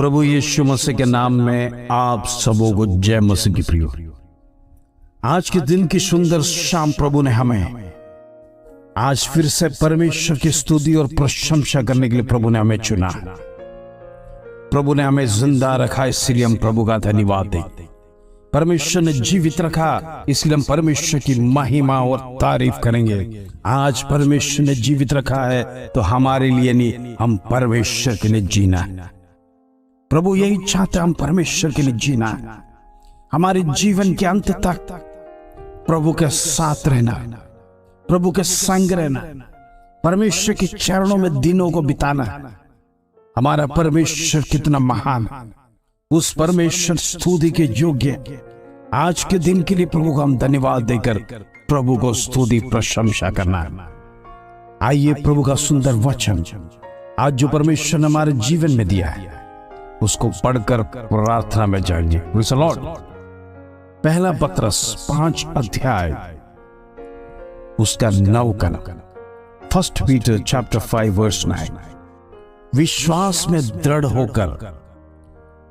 प्रभु यीशु मसीह के नाम में आप सबों को जय मसीह की प्रियो। आज के दिन की सुंदर शाम प्रभु ने हमें आज फिर से परमेश्वर की स्तुति और प्रशंसा करने के लिए प्रभु ने हमें चुना। प्रभु ने हमें जिंदा रखा, इसलिए हम प्रभु का धन्यवाद दें। परमेश्वर ने जीवित रखा, इसलिए हम परमेश्वर की महिमा और तारीफ करेंगे। आज परमेश्वर ने जीवित रखा है तो हमारे लिए नहीं, हम परमेश्वर के लिए जीना है। प्रभु यही चाहते हैं, हम परमेश्वर के लिए जीना है। हमारे जीवन के अंत तक प्रभु के साथ रहना, प्रभु के संग रहना, परमेश्वर के चरणों में दिनों को बिताना। हमारा परमेश्वर कितना महान, उस परमेश्वर स्तुति के योग्य। आज के दिन के लिए प्रभु को हम धन्यवाद देकर प्रभु को स्तुति प्रशंसा करना। आइए प्रभु का सुंदर वचन आज जो परमेश्वर ने हमारे जीवन में दिया है उसको पढ़कर प्रार्थना में जाएंगे। Praise the Lord. पहला पत्रस 5 अध्याय उसका 9 का 1 पीटर चैप्टर 5 वर्स 9। विश्वास में दृढ़ होकर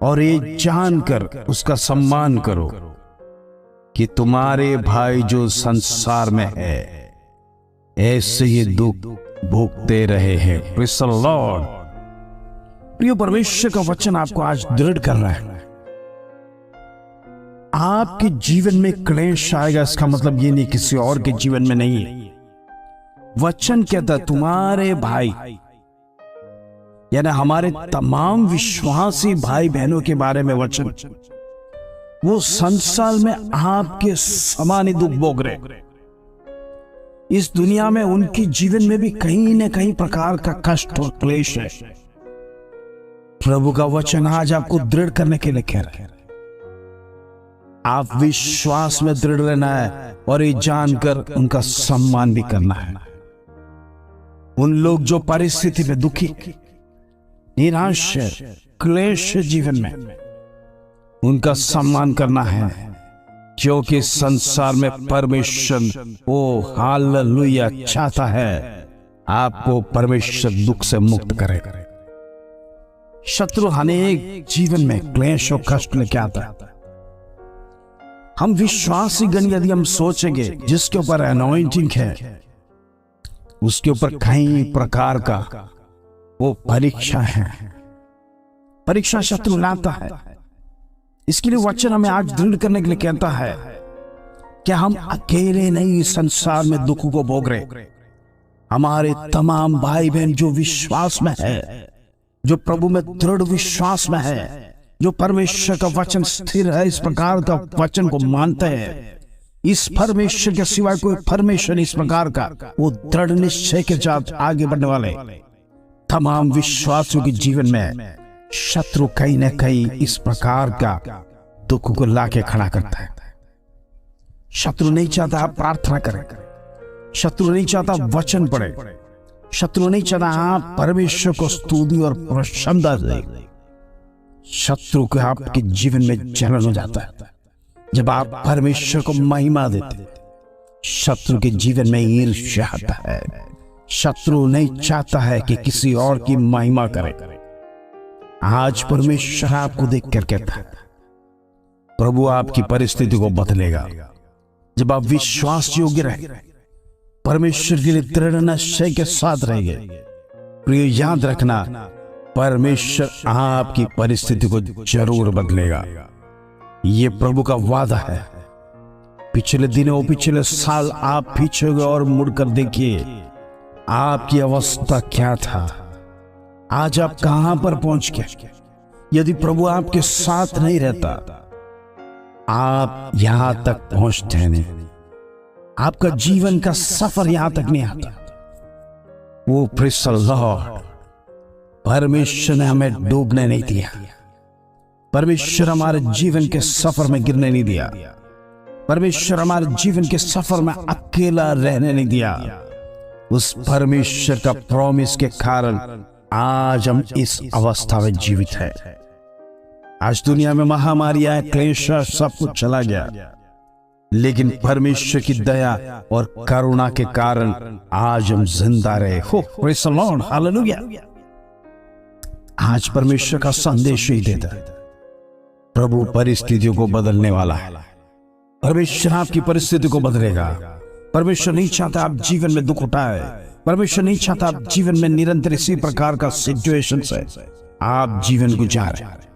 और ये जानकर उसका सम्मान करो कि तुम्हारे भाई जो संसार में है ऐसे ही दुख भोगते रहे हैं। Praise the Lord. प्रिय परमेश्वर का वचन आपको आज दृढ़ कर रहा है। आपके जीवन में क्लेश आएगा, इसका मतलब ये नहीं किसी और के जीवन में नहीं है। वचन कहता तुम्हारे भाई, यानी हमारे तमाम विश्वासी भाई बहनों के बारे में वचन, वो संसार में आपके समान ही दुख भोग रहे। इस दुनिया में उनके जीवन में भी कहीं न कहीं प्रकार का कष्ट और क्लेश है। प्रभु का वचन आज आपको दृढ़ करने के लिए कह रहा है। आप विश्वास में दृढ़ रहना है और ये जानकर उनका सम्मान भी करना है। उन लोग जो परिस्थिति में दुखी, निराश, क्लेश जीवन में, उनका सम्मान करना है, क्योंकि संसार में परमेश्वर ओ हालेलुया चाहता है आपको परमेश्वर दुख से मुक्त करे। शत्रु अनेक जीवन में क्लेश और कष्ट लेके आता है। हम विश्वासी गण यदि हम सोचेंगे जिसके ऊपर अनॉइंटिंग है उसके ऊपर कई प्रकार का वो परीक्षा है, परीक्षा शत्रु लाता है। इसके लिए वचन हमें आज दृढ़ करने के लिए कहता है कि हम अकेले नहीं संसार में दुख को भोग रहे। हमारे तमाम भाई बहन जो विश्वास में है, जो प्रभु में दृढ़ विश्वास में है, जो परमेश्वर का वचन स्थिर है, इस प्रकार का वचन को मानते हैं, इस परमेश्वर के सिवाय कोई परमेश्वर इस प्रकार का वो दृढ़ निश्चय के साथ आगे बढ़ने वाले तमाम विश्वासियों के जीवन में शत्रु कहीं न कहीं इस प्रकार का दुख को लाके खड़ा करता है। शत्रु नहीं चाहता आप प्रार्थना करें, शत्रु नहीं चाहता वचन पढ़े, शत्रु नहीं चाहता आप परमेश्वर को स्तुति और प्रशंसा दें। शत्रु को आपके जीवन में जलन हो जाता है जब आप परमेश्वर को महिमा देते। शत्रु के जीवन में ईर्ष्या आता है। शत्रु नहीं चाहता है कि किसी और की महिमा करे। आज परमेश्वर आपको देखकर कहता है प्रभु आपकी परिस्थिति को बदलेगा जब आप विश्वास योग्य रहे, परमेश्वर के लिए दृढ़ निश्चय के साथ रहेंगे। प्रिय याद रखना, परमेश्वर आपकी परिस्थिति को जरूर बदलेगा। ये प्रभु का वादा है। पिछले दिनों, पिछले साल आप पीछे गए और मुड़कर देखिए आपकी अवस्था क्या था, आज आप कहां पर पहुंच गए। यदि प्रभु आपके साथ नहीं रहता आप यहां तक पहुंचते नहीं, आपका जीवन का सफर यहां तक नहीं आता। वो प्रेज़ द लॉर्ड। परमेश्वर ने हमें डूबने नहीं दिया, परमेश्वर हमारे जीवन के सफर में गिरने नहीं दिया, परमेश्वर हमारे जीवन के सफर में अकेला रहने नहीं दिया। उस परमेश्वर का प्रॉमिस के कारण आज हम इस अवस्था में जीवित है। आज दुनिया में महामारी आए, क्लेश, सब कुछ चला गया, लेकिन परमेश्वर की दया और करुणा के कारण आज हम जिंदा रहे। हो प्रेज़ द लॉर्ड, हालेलुया। आज परमेश्वर का संदेश ही देता है। प्रभु परिस्थितियों को बदलने वाला है। परमेश्वर आपकी परिस्थिति को बदलेगा। परमेश्वर नहीं चाहता आप जीवन में दुख उठाए। परमेश्वर नहीं चाहता आप जीवन में निरंतर इसी प्रकार का सिचुएशन से आप जीवन गुजार रहे।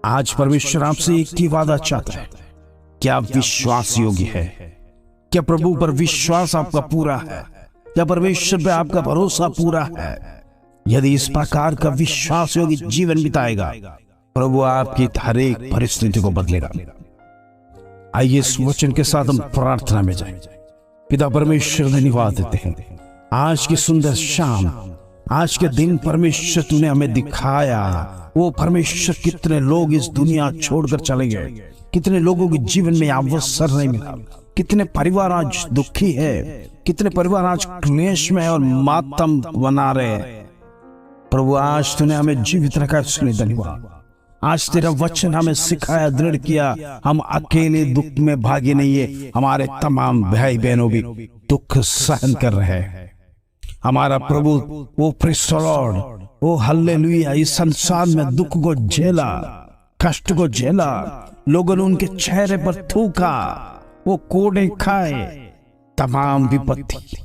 आज परमेश्वर आपसे एक ही वादा चाहता है, क्या आप विश्वास योग्य है? क्या प्रभु पर विश्वास आपका पूरा है? क्या परमेश्वर पे आपका भरोसा पूरा है? यदि इस प्रकार का विश्वास योग्य जीवन बिताएगा, प्रभु आपकी हर एक परिस्थिति को बदलेगा। आइए इस वचन के साथ हम प्रार्थना में जाएं। पिता परमेश्वर, धन्यवाद देते हैं आज की सुंदर शाम, आज के दिन परमेश्वर तूने हमें दिखाया। वो परमेश्वर, कितने लोग इस दुनिया छोड़कर चले गए, कितने लोगों के जीवन में अवसर नहीं मिला, कितने परिवार आज दुखी है, कितने परिवार आज क्लेश में और मातम बना रहे। प्रभु आज तूने हमें जीवित रखा, इसलिए धन्यवाद। आज तेरा वचन हमें सिखाया, दृढ़ किया, हम अकेले दुख में भागी नहीं है। हमारे तमाम भाई बहनों भी दुख सहन कर रहे हैं। हमारा प्रभु वो प्रेज़ द लॉर्ड, वो हालेलुया, इस संसार में दुख को झेला, कष्ट को झेला। लोगों ने उनके चेहरे पर थूका, वो कोड़े खाए। तमाम विपत्ति,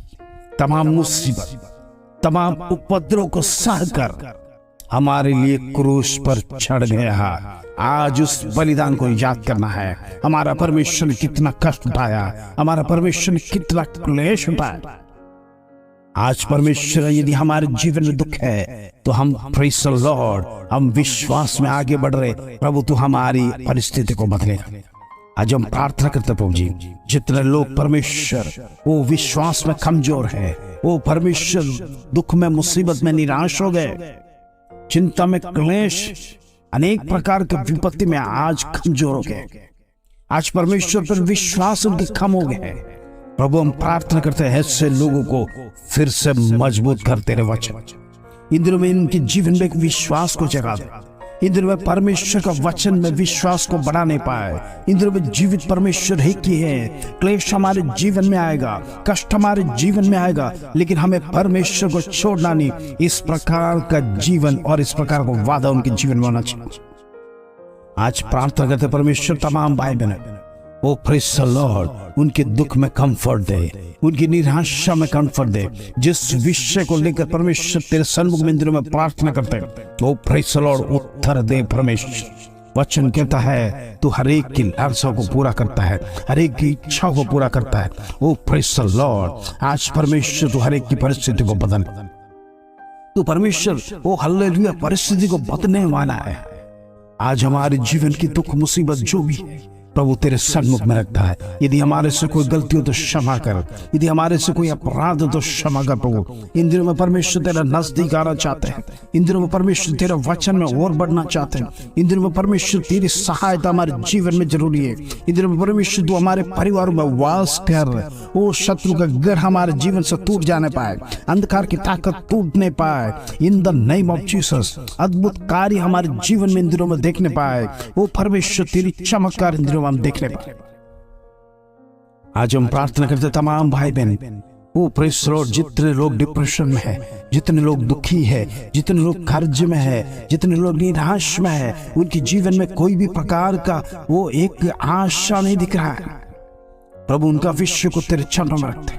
तमाम मुसीबत, तमाम उपद्रव को सहकर हमारे लिए क्रूस पर चढ़ गया। आज उस बलिदान को याद करना है। हमारा परमेश्वर ने कितना कष्ट उठाया, हमारा परमेश्वर ने कितना क्लेश उठाया। आज परमेश्वर, यदि हमारे जीवन में दुख है तो हम प्रेज़ द लॉर्ड, हम विश्वास में आगे बढ़ रहे। प्रभु तू हमारी परिस्थिति को बदलेगा। आज हम प्रार्थना करते प्रभु जी, जितने लोग परमेश्वर वो विश्वास में कमजोर है, वो परमेश्वर दुख में, मुसीबत में निराश हो गए, चिंता में, क्लेश, अनेक प्रकार के विपत्ति में आज कमजोर हो गए, आज परमेश्वर पर विश्वास उनके कम हो गए। प्रभु हम प्रार्थना करते हैं ऐसे लोगों को फिर से मजबूत कर तेरे वचन। इन दिनों में इनके जीवन में एक विश्वास को जगा दे। इन दिनों में परमेश्वर का वचन में विश्वास को बढ़ा नहीं पाए। इन दिनों में जीवित परमेश्वर ही की है। क्लेश हमारे जीवन में आएगा, कष्ट हमारे जीवन में आएगा, लेकिन हमें परमेश्वर को छोड़ना नहीं। इस प्रकार का जीवन और इस प्रकार का वादा उनके जीवन में होना चाहिए। आज प्रार्थना करते परमेश्वर, तमाम भाई बहन ओ प्रेज़ द लॉर्ड, उनके दुख में कंफर्ट दे, उनकी निराशा में कंफर्ट दे। जिस विषय को लेकर परमेश्वर तेरे सन्मुख में इन दिनों में प्रार्थना करते हैं, ओ प्रेज़ द लॉर्ड उत्तर दे। परमेश्वर वचन कहता है तू हर एक की लालसा को पूरा करता है, हर एक की इच्छा को पूरा करता है। ओ प्रेज़ द लॉर्ड, आज परमेश्वर तू हर एक की परिस्थिति को बदल। तू परमेश्वर ओ हालेलुया परिस्थिति को बदलने वाला है। आज हमारे जीवन की दुख मुसीबत जो भी है प्रभु तेरे सन्मुख में रखता है। यदि हमारे से कोई गलती हो तो क्षमा कर, यदि हमारे से कोई अपराध हो तो क्षमा कर। प्रभु इन दिनों में परमेश्वर तेरा नजदीक आना चाहते हैं। इन दिनों में परमेश्वर तेरा वचन में और बढ़ना चाहते हैं। इन दिनों में परमेश्वर तेरी सहायता हमारे जीवन में जरूरी है। इन दिनों में परमेश्वर तू हमारे परिवार में वास कर। वो शत्रु का घर हमारे जीवन से टूट जाने पाए, अंधकार की ताकत टूटने पाए। इन द नेम ऑफ जीसस अद्भुत कार्य हमारे जीवन में इन दिनों में देखने पाए। वो परमेश्वर तेरी चमत्कार इन दिनों हम देखने पाए। आज हम प्रार्थना करते तमाम भाई बहन, वो प्रेज़ द लॉर्ड, जितने लोग डिप्रेशन में है, जितने लोग दुखी है, जितने लोग कर्ज में है, जितने लोग निराश में है, उनके जीवन में कोई भी प्रकार का वो एक आशा नहीं दिख रहा है। प्रभु उनका विश्व को तेरे चरणों में रखते।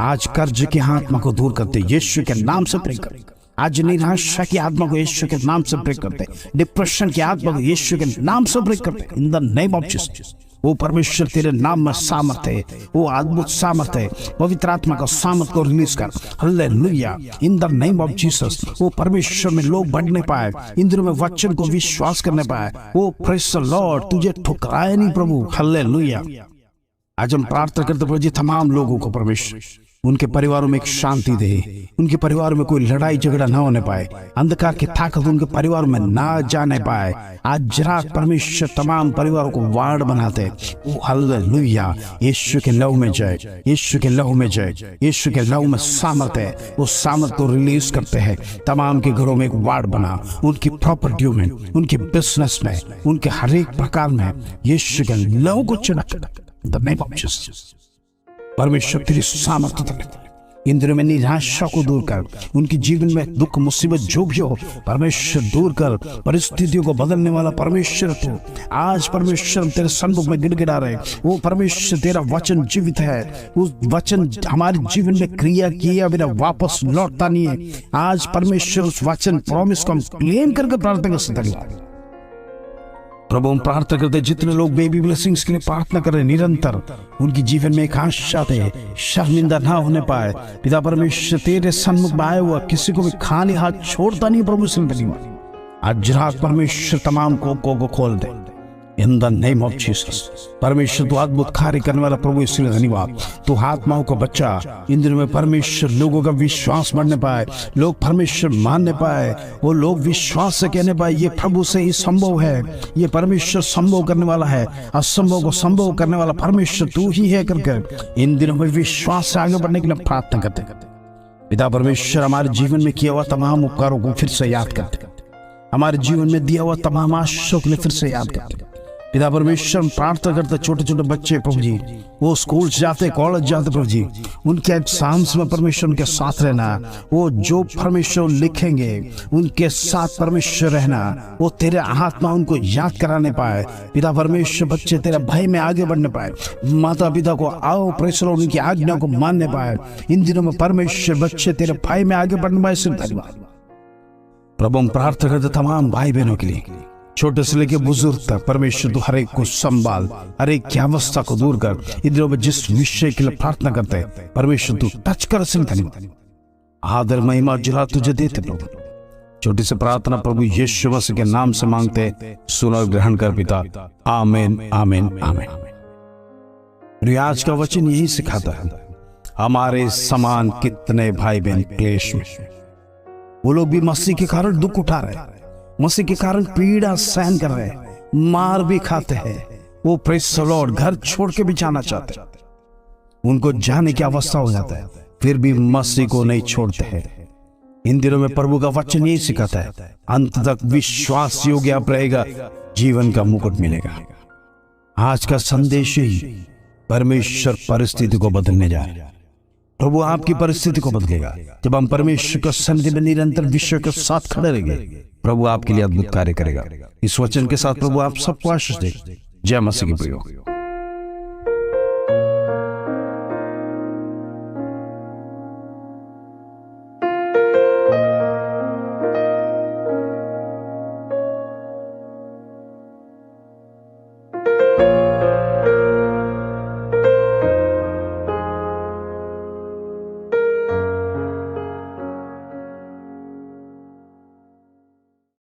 आज कर्ज की आत्मा को दूर करते यीशु के नाम से प्रे कर। आज निराशा की आत्मा को यीशु के नाम से प्रे करते, डिप्रेशन की आत्मा को यीशु के नाम से प्रे करते। इन द नेम ऑफ जीसस वो परमेश्वर तेरे नाम में सामर्थ है, वो अद्भुत सामर्थ है। पवित्र आत्मा का सामर्थ को रिलीज कर। Hallelujah in the name of Jesus वो परमेश्वर में लोग बढ़ने पाए, इन दिनों में वचन को विश्वास करने पाए। वो प्रेज़ द लॉर्ड तुझे ठुकराए नहीं प्रभु। हालेलुया आज हम प्रार्थना करते प्रभु जी तमाम लोगों को परमेश्वर उनके परिवारों में एक शांति दे, उनके परिवार में कोई लड़ाई झगड़ा ना होने पाए, अंधकार की ताकत उनके परिवार में ना जाने पाए। आज रात परमेश्वर तमाम परिवारों को वार्ड बनाते। ओ हालेलुया यीशु के लहू में जय, यीशु के लहू में जय, यीशु के लहू में सामर्थ है। उस सामर्थ को रिलीज करते हैं। तमाम के घरों में एक वार्ड बना, उनकी प्रॉपर्टियों में, उनके बिजनेस में, उनके हर एक प्रकार में यीशु के लहू को छिड़क द नेम ऑफ जीसस। परमेश्वर तेरी सामर्थ्य इन दिनों में निराशा को दूर कर, उनके जीवन में दुख मुसीबत जो भी हो परमेश्वर दूर कर। परिस्थितियों को बदलने वाला परमेश्वर तू आज परमेश्वर तेरे सन्मुख में गिड़गिड़ा रहे। वो परमेश्वर तेरा वचन जीवित है, उस वचन हमारे जीवन में क्रिया किया बिना वापस लौटता नहीं है। आज परमेश्वर उस वचन प्रॉमिस को हम क्लेम करके प्रार्थना कर सकते हैं। प्रभु हम प्रार्थना करते जितने लोग बेबी ब्लेसिंग्स के लिए प्रार्थना कर रहे निरंतर, उनकी जीवन में एक आशा दे, शर्मिंदा ना होने पाए। पिता परमेश्वर तेरे सन्मुख में आया हुआ किसी को भी खाली हाथ छोड़ता नहीं प्रभु से। आज रात परमेश्वर तमाम को खोल दे in the name of Jesus. परमेश्वर तू अद्भुत कार्य करने वाला प्रभु, इसलिए धन्यवाद। तू आत्माओं को बच्चा इन दिनों में परमेश्वर लोगों का विश्वास बढ़ने पाए, लोग परमेश्वर मानने पाए, वो लोग विश्वास से कहने पाए ये प्रभु से ही संभव है, ये परमेश्वर संभव करने वाला है, असंभव को संभव करने वाला परमेश्वर तू ही है करके इन दिनों में विश्वास से आगे बढ़ने के लिए प्रार्थना करते। पिता परमेश्वर हमारे जीवन में किया हुआ तमाम उपकारों को फिर से याद करते, हमारे जीवन में दिया हुआ तमाम आशीषों के लिए फिर से याद करते। पिता परमेश्वर प्रार्थना करते छोटे छोटे बच्चे प्रभु जी, वो स्कूल जाते कॉलेज जाते प्रभु जी, उनके एग्जाम्स में परमेश्वर उनके साथ रहना, वो जो परमेश्वर लिखेंगे उनके साथ परमेश्वर रहना, वो तेरे आत्मा उनको याद कराने पाए। पिता परमेश्वर बच्चे तेरे भय में आगे बढ़ने पाए, माता पिता को आओ प्रेसर उनकी आज्ञा को मानने पाए। इन दिनों में परमेश्वर बच्चे तेरे भय में आगे बढ़ने पाए। धन्यवाद प्रभु हम प्रार्थना करते तमाम भाई बहनों के लिए, छोटे से लेके बुजुर्ग तक परमेश्वर तू हर एक को संभाल, हर एक की अवस्था को दूर कर। इन दिनों में जिस विषय के लिए प्रार्थना करते हैं परमेश्वर तू टच कर। धन्यवाद आदर महिमा जिला तुझे देते प्रभु। छोटी सी प्रार्थना प्रभु यीशु मसीह के नाम से मांगते, सुनो और ग्रहण कर पिता। आमीन आमीन आमीन। आज का वचन यही सिखाता है, हमारे समान कितने भाई बहन क्लेश में, वो लोग भी मसीह के कारण दुख उठा रहे हैं, मसीह के कारण पीड़ा सहन कर रहे हैं, मार भी खाते हैं, वो प्रेज़ द लॉर्ड घर छोड़ के भी जाना चाहते हैं, उनको जाने की अवस्था हो जाता है, फिर भी मसीह को नहीं छोड़ते हैं। इन दिनों में प्रभु का वचन यही सिखाता है, अंत तक विश्वास योग्य आप रहेगा, जीवन का मुकुट मिलेगा। आज का संदेश ही परमेश्वर परिस्थिति को बदलने जा रहा है। प्रभु आपकी परिस्थिति को बदलेगा जब हम परमेश्वर के सन्निधि में निरंतर विश्व के साथ खड़े रहेंगे। प्रभु आपके लिए अद्भुत कार्य करेगा। इस वचन के साथ प्रभु आप सबको आशीष दे। जय मसीह की प्रियो।